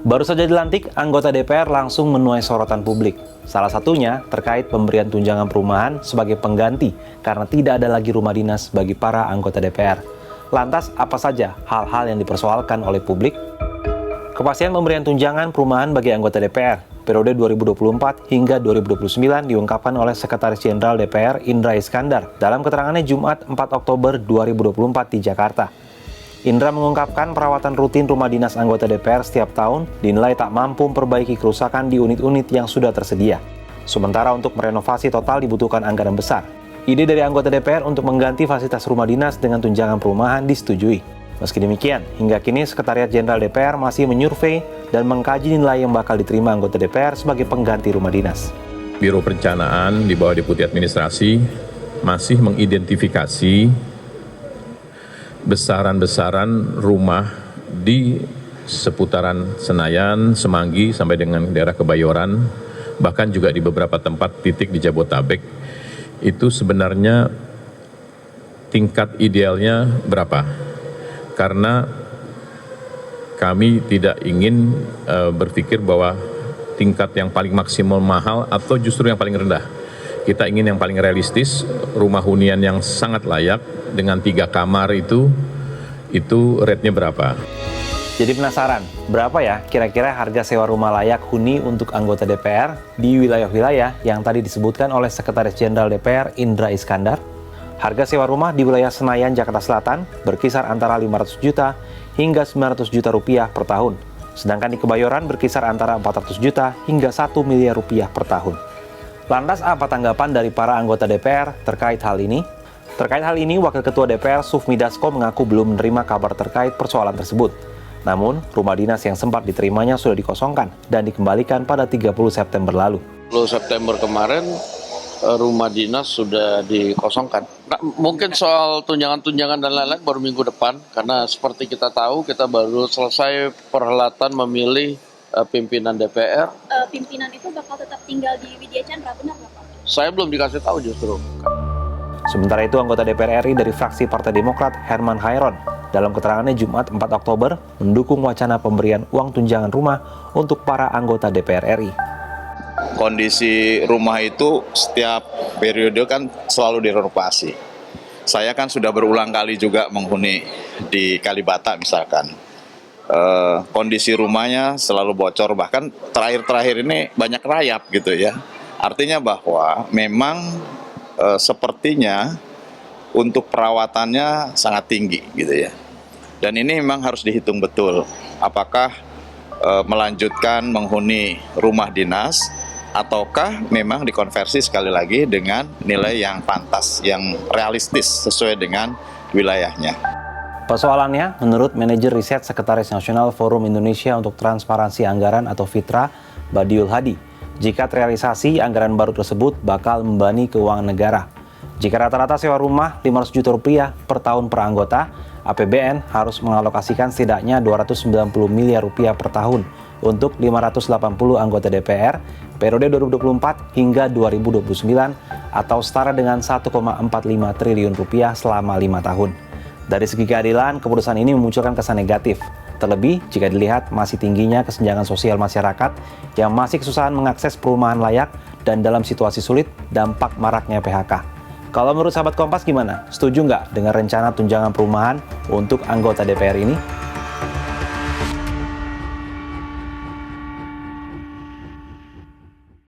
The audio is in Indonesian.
Baru saja dilantik, anggota DPR langsung menuai sorotan publik. Salah satunya terkait pemberian tunjangan perumahan sebagai pengganti karena tidak ada lagi rumah dinas bagi para anggota DPR. Lantas, apa saja hal-hal yang dipersoalkan oleh publik? Kepastian pemberian tunjangan perumahan bagi anggota DPR periode 2024 hingga 2029 diungkapkan oleh Sekretaris Jenderal DPR Indra Iskandar dalam keterangannya Jumat 4 Oktober 2024 di Jakarta. Indra mengungkapkan perawatan rutin rumah dinas anggota DPR setiap tahun dinilai tak mampu memperbaiki kerusakan di unit-unit yang sudah tersedia. Sementara untuk merenovasi total dibutuhkan anggaran besar. Ide dari anggota DPR untuk mengganti fasilitas rumah dinas dengan tunjangan perumahan disetujui. Meski demikian, hingga kini Sekretariat Jenderal DPR masih menyurvei dan mengkaji nilai yang bakal diterima anggota DPR sebagai pengganti rumah dinas. Biro Perencanaan di bawah Deputi Administrasi masih mengidentifikasi besaran-besaran rumah di seputaran Senayan, Semanggi, sampai dengan daerah Kebayoran, bahkan juga di beberapa tempat titik di Jabodetabek, itu sebenarnya tingkat idealnya berapa? Karena kami tidak ingin berpikir bahwa tingkat yang paling maksimal mahal atau justru yang paling rendah. Kita ingin yang paling realistis, rumah hunian yang sangat layak dengan 3 kamar itu rate-nya berapa? Jadi penasaran, berapa ya kira-kira harga sewa rumah layak huni untuk anggota DPR di wilayah-wilayah yang tadi disebutkan oleh Sekretaris Jenderal DPR Indra Iskandar? Harga sewa rumah di wilayah Senayan, Jakarta Selatan berkisar antara 500 juta hingga 900 juta rupiah per tahun. Sedangkan di Kebayoran berkisar antara 400 juta hingga 1 miliar rupiah per tahun. Lantas apa tanggapan dari para anggota DPR terkait hal ini? Terkait hal ini, Wakil Ketua DPR Sufmi Dasko mengaku belum menerima kabar terkait persoalan tersebut. Namun, rumah dinas yang sempat diterimanya sudah dikosongkan dan dikembalikan pada 30 September lalu. 10 September kemarin, rumah dinas sudah dikosongkan. Nah, mungkin soal tunjangan-tunjangan dan lain-lain baru minggu depan, karena seperti kita tahu, kita baru selesai perhelatan memilih pimpinan DPR. Pimpinan itu bakal tetap tinggal di Widya Chandra, benar nggak Pak? Saya belum dikasih tahu justru. Sementara itu, anggota DPR RI dari fraksi Partai Demokrat Herman Khairon dalam keterangannya Jumat 4 Oktober mendukung wacana pemberian uang tunjangan rumah untuk para anggota DPR RI. Kondisi rumah itu setiap periode kan selalu direnovasi. Saya kan sudah berulang kali juga menghuni di Kalibata misalkan. Kondisi rumahnya selalu bocor, bahkan terakhir-terakhir ini banyak rayap gitu ya. Artinya bahwa memang sepertinya untuk perawatannya sangat tinggi gitu ya. Dan ini memang harus dihitung betul, apakah melanjutkan menghuni rumah dinas ataukah memang dikonversi sekali lagi dengan nilai yang pantas, yang realistis sesuai dengan wilayahnya. Persoalannya, menurut manajer riset Sekretaris Nasional Forum Indonesia untuk Transparansi Anggaran atau FITRA, Badiul Hadi, jika terrealisasi anggaran baru tersebut bakal membebani keuangan negara. Jika rata-rata sewa rumah 500 juta rupiah per tahun per anggota, APBN harus mengalokasikan setidaknya 290 miliar rupiah per tahun untuk 580 anggota DPR periode 2024 hingga 2029 atau setara dengan 1,45 triliun rupiah selama 5 tahun. Dari segi keadilan, keputusan ini memunculkan kesan negatif. Terlebih jika dilihat masih tingginya kesenjangan sosial masyarakat yang masih kesusahan mengakses perumahan layak dan dalam situasi sulit dampak maraknya PHK. Kalau menurut sahabat Kompas gimana? Setuju nggak dengan rencana tunjangan perumahan untuk anggota DPR ini?